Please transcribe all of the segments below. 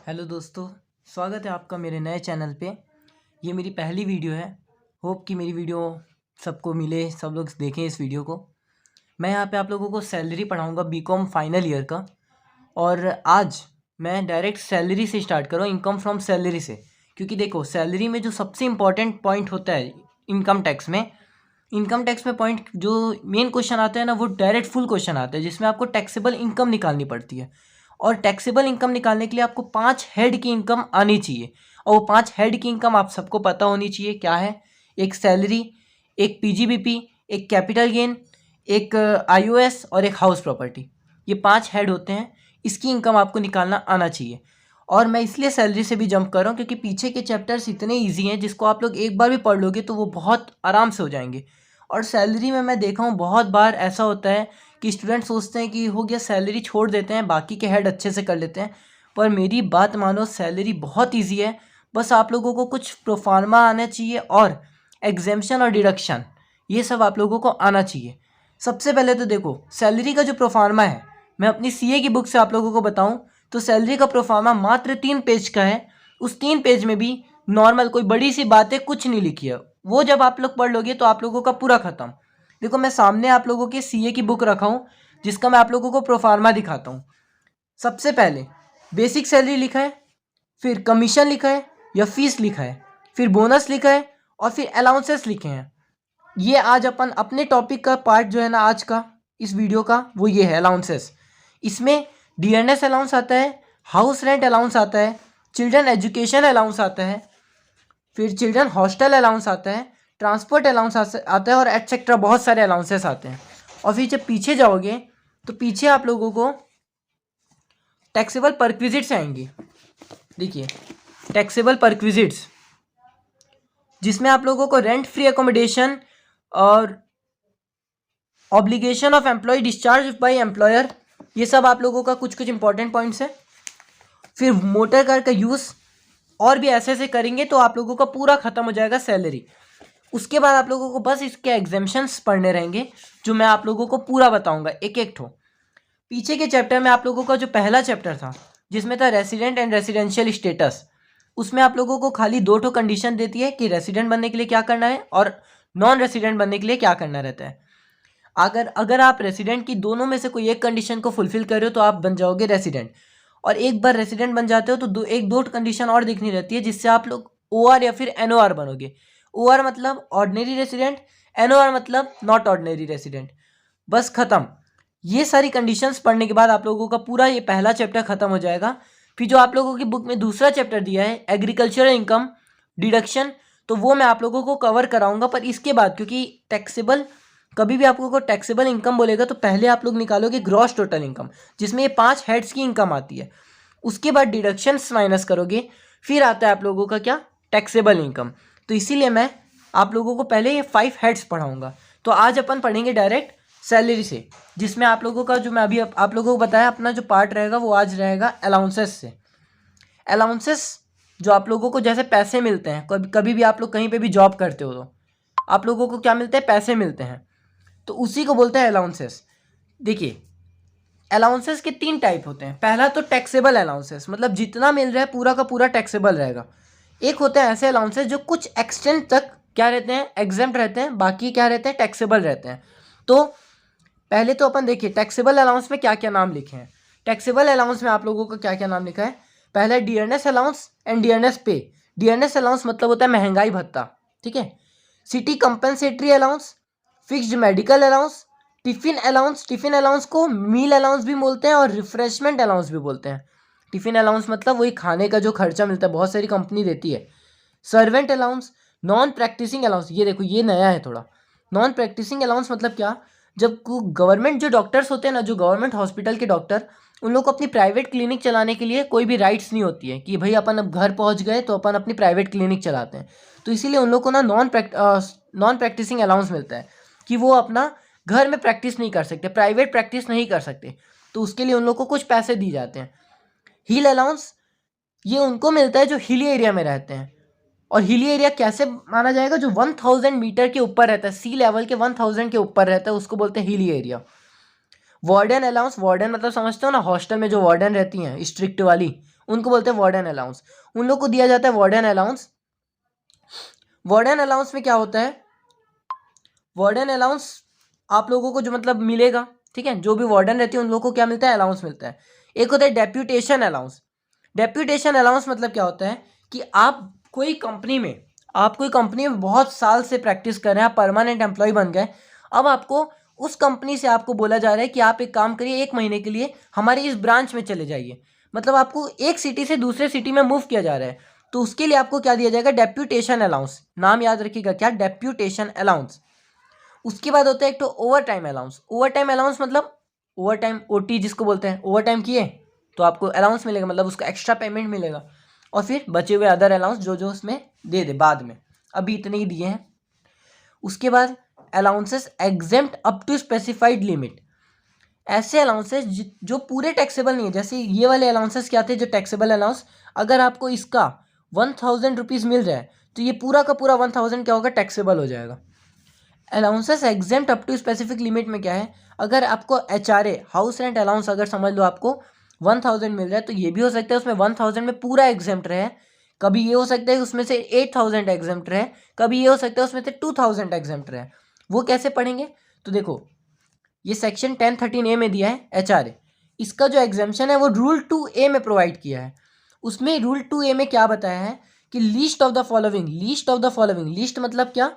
Hello दोस्तों, स्वागत है आपका मेरे नए चैनल पे। ये मेरी पहली वीडियो है। होप कि मेरी वीडियो सबको मिले, सब लोग देखें इस वीडियो को। मैं यहाँ पे आप लोगों को सैलरी पढ़ाऊँगा बीकॉम फाइनल ईयर का। और आज मैं डायरेक्ट सैलरी से स्टार्ट कर रहा हूँ, इनकम फ्रॉम सैलरी से। क्योंकि देखो, सैलरी में जो सबसे इम्पॉर्टेंट पॉइंट होता है इनकम टैक्स में पॉइंट जो मेन क्वेश्चन आता है ना, वो डायरेक्ट फुल क्वेश्चन आता है जिसमें आपको टैक्सेबल इनकम निकालनी पड़ती है। और टैक्सेबल इनकम निकालने के लिए आपको 5 हेड की इनकम आनी चाहिए। और वो 5 हेड की इनकम आप सबको पता होनी चाहिए क्या है। एक सैलरी, एक पीजीबीपी, एक कैपिटल गेन, एक आईओएस और एक हाउस प्रॉपर्टी। ये 5 हेड होते हैं। इसकी इनकम आपको निकालना आना चाहिए। और मैं इसलिए सैलरी से भी जंप कर रहा हूँ क्योंकि पीछे के चैप्टर्स इतने ईजी हैं जिसको आप लोग एक बार भी पढ़ लोगे तो वो बहुत आराम से हो जाएंगे। और सैलरी में मैं देखा हूँ बहुत बार ऐसा होता है कि स्टूडेंट सोचते हैं कि हो गया, सैलरी छोड़ देते हैं, बाकी के हेड अच्छे से कर लेते हैं। पर मेरी बात मानो, सैलरी बहुत ईजी है। बस आप लोगों को कुछ प्रोफार्मा आना चाहिए और एग्जेम्पशन और डिडक्शन, ये सब आप लोगों को आना चाहिए। सबसे पहले तो देखो, सैलरी का जो प्रोफार्मा है, मैं अपनी सीए की बुक से आप लोगों को बताऊं तो सैलरी का प्रोफार्मा मात्र 3 पेज का है। उस 3 पेज में भी नॉर्मल कोई बड़ी सी बातें कुछ नहीं लिखी है। वो जब आप लोग पढ़ लोगे तो आप लोगों का पूरा खत्म। देखो, मैं सामने आप लोगों के सीए की बुक रखा हूँ जिसका मैं आप लोगों को प्रोफार्मा दिखाता हूँ। सबसे पहले बेसिक सैलरी लिखा है, फिर कमीशन लिखा है या फीस लिखा है, फिर बोनस लिखा है और फिर अलाउंसेस लिखे हैं। ये आज अपन अपने टॉपिक का पार्ट जो है ना आज का, इस वीडियो का, वो ये है अलाउंसेस। इसमें डीएनएस अलाउंस आता है, हाउस रेंट अलाउंस आता है, चिल्ड्रन एजुकेशन अलाउंस आता है, फिर चिल्ड्रन हॉस्टल अलाउंस आता है, ट्रांसपोर्ट अलाउंस आता है और एटसेट्रा बहुत सारे अलाउंसेस आते हैं। और फिर जब पीछे जाओगे तो पीछे आप लोगों को टैक्सेबल परक्विजिट्स आएंगी। देखिए, टैक्सेबल परक्विजिट्स जिसमें आप लोगों को रेंट फ्री एकोमोडेशन और obligation of employee discharge by employer, ये सब आप लोगों का कुछ कुछ इंपॉर्टेंट पॉइंट्स है। फिर मोटर कार का यूज़ और भी ऐसे ऐसे करेंगे तो आप लोगों का पूरा खत्म हो जाएगा सैलरी। उसके बाद आप लोगों को बस इसके एग्जेम्पशंस पढ़ने रहेंगे जो मैं आप लोगों को पूरा बताऊंगा एक एक ठो। पीछे के चैप्टर में आप लोगों का जो पहला चैप्टर था जिसमें था रेसिडेंट एंड रेसिडेंशियल स्टेटस, उसमें आप लोगों को खाली 2 ठो कंडीशन देती है कि रेसिडेंट बनने के लिए क्या करना है और नॉन रेसिडेंट बनने के लिए क्या करना रहता है। अगर आप रेसिडेंट की दोनों में से कोई एक कंडीशन को फुलफिल कर रहे हो तो आप बन जाओगे रेसिडेंट। और एक बार रेसिडेंट बन जाते हो तो दो कंडीशन और दिखनी रहती है जिससे आप लोग ओआर या फिर एनओआर बनोगे। ओआर मतलब ऑर्डिनरी रेसिडेंट, एनओआर मतलब नॉट ऑर्डिनरी रेसिडेंट। बस खत्म। ये सारी कंडीशंस पढ़ने के बाद आप लोगों का पूरा ये पहला चैप्टर खत्म हो जाएगा। फिर जो आप लोगों की बुक में दूसरा चैप्टर दिया है एग्रीकल्चरल इनकम डिडक्शन, तो वो मैं आप लोगों को कवर कराऊंगा। पर इसके बाद, क्योंकि टैक्सेबल, कभी भी आपको टैक्सेबल इनकम बोलेगा तो पहले आप लोग निकालोगे ग्रॉस टोटल इनकम जिसमें ये 5 हेड्स की इनकम आती है। उसके बाद डिडक्शंस माइनस करोगे, फिर आता है आप लोगों का क्या, टैक्सेबल इनकम। तो इसीलिए मैं आप लोगों को पहले ये 5 हेड्स पढ़ाऊंगा। तो आज अपन पढ़ेंगे डायरेक्ट सैलरी से, जिसमें आप लोगों का जो मैं अभी आप लोगों को बताया अपना जो पार्ट रहेगा वो आज रहेगा अलाउंसेस से। अलाउंसेस जो आप लोगों को जैसे पैसे मिलते हैं, कभी कभी भी आप लोग कहीं पे भी जॉब करते हो तो आप लोगों को क्या मिलते हैं, पैसे मिलते हैं, तो उसी को बोलते हैं अलाउंसेस। देखिए, अलाउंसेस के 3 टाइप होते हैं। पहला तो टैक्सेबल अलाउंसेस, मतलब जितना मिल रहा है पूरा का पूरा टैक्सेबल रहेगा। एक होते हैं ऐसे अलाउंसेस जो कुछ एक्सटेंट तक क्या रहते हैं, एग्जेम्प्ट रहते हैं, बाकी क्या रहते हैं, टैक्सेबल रहते हैं। तो पहले तो अपन देखिए टैक्सेबल अलाउंस में क्या क्या नाम लिखे हैं। टैक्सेबल अलाउंस में आप लोगों का क्या क्या नाम लिखा है। पहला है डियरनेस अलाउंस एंड डियरनेस पे। डियरनेस अलाउंस मतलब होता है महंगाई भत्ता, ठीक है। City compensatory allowance, fixed medical allowance, tiffin allowance. Tiffin allowance को मील अलाउंस भी बोलते हैं और रिफ्रेशमेंट अलाउंस भी बोलते हैं। टिफ़िन अलाउंस मतलब वही खाने का जो खर्चा मिलता है, बहुत सारी कंपनी देती है। Servant allowance, non practising allowance, ये देखो ये नया है थोड़ा। नॉन प्रैक्टिसिंग अलाउंस मतलब क्या, जब गवर्नमेंट जो डॉक्टर्स होते हैं ना, जो गवर्नमेंट हॉस्पिटल के डॉक्टर, उन लोग को अपनी प्राइवेट क्लिनिक चलाने के लिए कोई भी राइट्स नहीं होती है कि भाई अपन अब घर पहुंच गए तो अपन अपनी प्राइवेट क्लिनिक चलाते हैं। तो इसीलिए उन लोग को ना नॉन प्रैक्टिसिंग अलाउंस मिलता है कि वो अपना घर में प्रैक्टिस नहीं कर सकते, प्राइवेट प्रैक्टिस नहीं कर सकते, तो उसके लिए उन लोग को कुछ पैसे दिए जाते हैं। हिल अलाउंस, ये उनको मिलता है जो हिली एरिया में रहते हैं। और हिली एरिया कैसे माना जाएगा, जो 1000 मीटर के ऊपर रहता है, सी लेवल के 1000 के ऊपर रहता है, उसको बोलते हैं hilly area. Warden allowance, warden मतलब समझते हो ना, हॉस्टल में जो वार्डन रहती हैं स्ट्रिक्ट वाली, उनको बोलते हैं वार्डन अलाउंस। उन लोग को दिया जाता है वार्डन अलाउंस। वार्डन अलाउंस में क्या होता है, वार्डन अलाउंस आप लोगों को जो मतलब मिलेगा, ठीक है, जो भी वार्डन रहती है उन लोगों को क्या मिलता है, अलाउंस मिलता है। एक होता है डेप्यूटेशन अलाउंस। डेप्यूटेशन अलाउंस मतलब क्या होता है कि आप कोई कंपनी में बहुत साल से प्रैक्टिस कर रहे हैं, आप परमानेंट एम्प्लॉय बन गए। अब आपको उस कंपनी से आपको बोला जा रहा है कि आप एक काम करिए, 1 महीने के लिए हमारे इस ब्रांच में चले जाइए। मतलब आपको एक सिटी से दूसरे सिटी में मूव किया जा रहा है, तो उसके लिए आपको क्या दिया जाएगा, डेप्यूटेशन अलाउंस। नाम याद रखिएगा क्या, डेप्यूटेशन अलाउंस। उसके बाद होता है एक तो over time allowance. Over time allowance मतलब ओवर टाइम, ओटी जिसको बोलते हैं, ओवर टाइम किए तो आपको अलाउंस मिलेगा, मतलब उसका एक्स्ट्रा पेमेंट मिलेगा। और फिर बचे हुए अदर अलाउंस जो उसमें दे दे बाद में, अभी इतने ही दिए हैं। उसके बाद allowances exempt up to specified limit. ऐसे अलाउंसेस जो पूरे टैक्सेबल नहीं है, जैसे ये वाले अलाउंसेस क्या थे जो टैक्सेबल अलाउंस, अगर आपको इसका 1000 रुपीज़ मिल रहा है तो ये पूरा का पूरा 1000 क्या होगा, टैक्सेबल हो जाएगा। Allowances exempt up to specific limit में क्या है, अगर आपको HRA हाउस रेंट अलाउंस अगर समझ लो आपको 1000 मिल रहा है, तो ये भी हो सकता है उसमें 1000 में पूरा एग्जेम्प्ट रहे। कभी ये हो सकता है उसमें से 8000 एग्जेम्प्ट रहे, कभी ये हो सकता है उसमें से 2000 एग्जेम्प्ट रहे। वो कैसे पढ़ेंगे, तो देखो ये सेक्शन 1013A में दिया है HRA। इसका जो एग्जेम्पशन है वो रूल 2A में प्रोवाइड किया है। उसमें रूल 2A में क्या बताया है कि list of the following, list मतलब क्या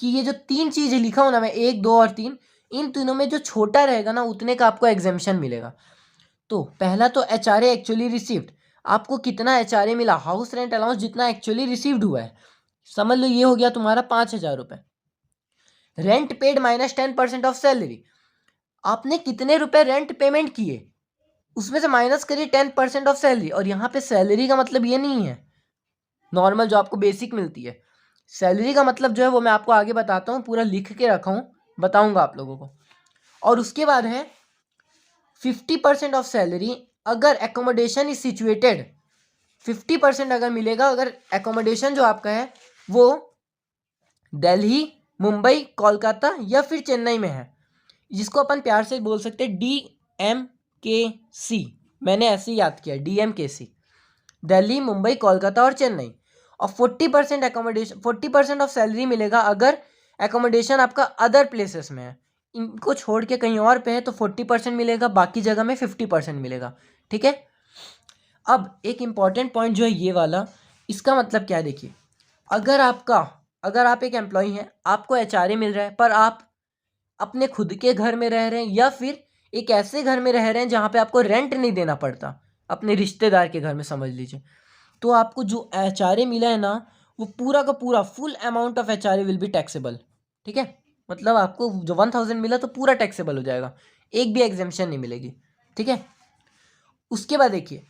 कि ये जो 3 चीज़ें लिखा हो ना मैं, 1, 2 और 3, इन तीनों में जो छोटा रहेगा ना उतने का आपको एग्जेम्पशन मिलेगा। तो पहला तो HRA एक्चुअली रिसीव्ड, आपको कितना HRA मिला, हाउस रेंट अलाउंस जितना एक्चुअली रिसीव्ड हुआ है, समझ लो ये हो गया तुम्हारा 5000 रुपये। Rent paid minus 10% of salary, आपने कितने रुपए रेंट पेमेंट किए उसमें से माइनस करिए 10% ऑफ सैलरी। और यहाँ पे सैलरी का मतलब ये नहीं है नॉर्मल जो आपको बेसिक मिलती है, सैलरी का मतलब जो है वो मैं आपको आगे बताता हूँ, पूरा लिख के रखा हूँ, बताऊँगा आप लोगों को। और उसके बाद है 50% ऑफ सैलरी अगर एकोमोडेशन इज सिचुएटेड, 50% अगर मिलेगा अगर एकोमोडेशन जो आपका है वो दिल्ली, मुंबई, कोलकाता या फिर चेन्नई में है, जिसको अपन प्यार से बोल सकते हैं DMKC। मैंने ऐसे ही याद किया, DMKC, दिल्ली, मुंबई, कोलकाता और चेन्नई। और 40% एकोमोडेशन, 40% ऑफ सैलरी मिलेगा अगर एकोमोडेशन आपका अदर प्लेसेस में है, इनको छोड़ के कहीं और पे है तो 40% मिलेगा, बाकी जगह में 50% मिलेगा, ठीक है। अब एक इम्पॉर्टेंट पॉइंट जो है ये वाला, इसका मतलब क्या है, देखिए अगर आप एक एम्प्लॉय हैं, आपको HRA मिल रहा है पर आप अपने खुद के घर में रह रहे हैं या फिर एक ऐसे घर में रह रहे हैं जहाँ पे आपको रेंट नहीं देना पड़ता, अपने रिश्तेदार के घर में समझ लीजिए, तो आपको जो HRA मिला है ना वो पूरा का पूरा full amount of HRA will be taxable, ठीक है। मतलब आपको जो 1000 मिला तो पूरा टैक्सेबल हो जाएगा, एक भी एग्जेम्पशन नहीं मिलेगी, ठीक है। उसके बाद देखिए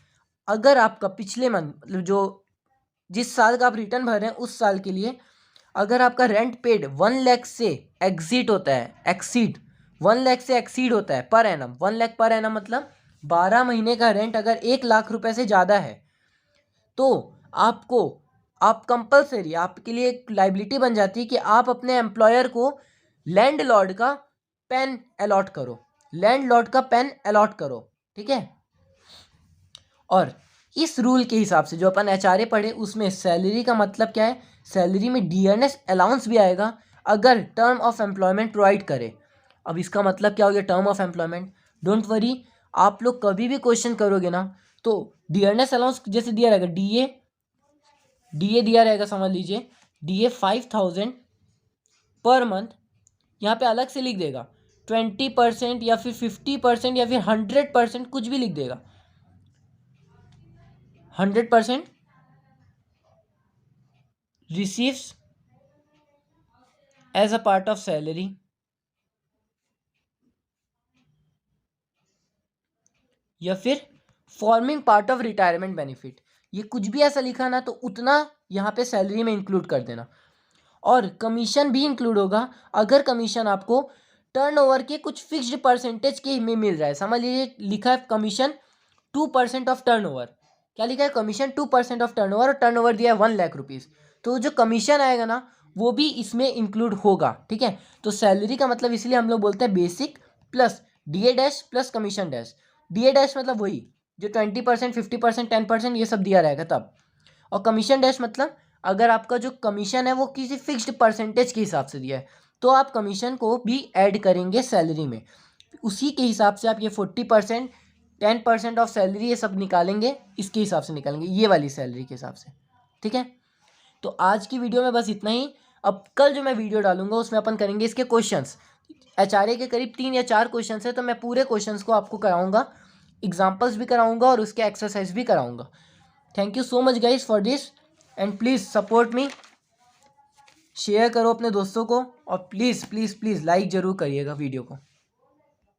अगर आपका पिछले मंथ मतलब जो जिस साल का आप रिटर्न भर रहे हैं उस साल के लिए अगर आपका रेंट पेड 1 लाख से एक्सीड होता है, 1 लाख से एक्सीड होता है per annum, 1 lakh per annum मतलब 12 महीने का रेंट अगर 1 लाख रुपए से ज़्यादा है तो आप कंपलसरी, आपके लिए एक लाइबिलिटी बन जाती है कि आप अपने एम्प्लॉयर को लैंडलॉर्ड का पेन अलॉट करो, ठीक है। और इस रूल के हिसाब से जो अपन HRA पढ़े उसमें सैलरी का मतलब क्या है, सैलरी में डियरनेस अलाउंस भी आएगा अगर टर्म ऑफ एम्प्लॉयमेंट प्रोवाइड करे। अब इसका मतलब क्या हो गया, term of employment, don't worry, आप लोग कभी भी क्वेश्चन करोगे ना तो डियरनेस अलाउंस जैसे दिया रहेगा, DA दिया रहेगा, समझ लीजिए DA 5000 पर मंथ, यहाँ पे अलग से लिख देगा 20% या फिर 50% या फिर 100%, कुछ भी लिख देगा, 100% receives as a part of salary या फिर forming part of retirement benefit, ये कुछ भी ऐसा लिखा ना तो उतना यहाँ पे सैलरी में इंक्लूड कर देना। और कमीशन भी इंक्लूड होगा अगर कमीशन आपको टर्नओवर के कुछ फिक्स्ड परसेंटेज के में मिल रहा है, समझ लीजिए लिखा है कमीशन 2% ऑफ टर्नओवर, क्या लिखा है, कमीशन 2% ऑफ टर्नओवर, और टर्नओवर दिया है 1 लाख रुपीज़, तो जो कमीशन आएगा ना वो भी इसमें इंक्लूड होगा, ठीक है। तो सैलरी का मतलब इसलिए हम लोग बोलते हैं basic plus DA dash plus commission dash, DA dash मतलब वही जो 20%, 50%, 10% ये सब दिया रहेगा तब। और कमीशन डैश मतलब अगर आपका जो कमीशन है वो किसी फिक्स्ड परसेंटेज के हिसाब से दिया है तो आप कमीशन को भी ऐड करेंगे सैलरी में, उसी के हिसाब से आप ये 40%, 10% ऑफ सैलरी ये सब निकालेंगे, इसके हिसाब से निकालेंगे, ये वाली सैलरी के हिसाब से। ठीक है, तो आज की वीडियो में बस इतना ही। अब कल जो मैं वीडियो डालूंगा उसमें अपन करेंगे इसके क्वेश्चंस। एचआरए के करीब 3 या 4 क्वेश्चंस है, तो मैं पूरे क्वेश्चंस को आपको कराऊंगा, एग्जाम्पल्स भी कराऊंगा और उसके एक्सरसाइज भी कराऊंगा। Thank you so much guys for this and please support me, share करो अपने दोस्तों को और प्लीज़ प्लीज़ प्लीज़ लाइक ज़रूर करिएगा वीडियो को।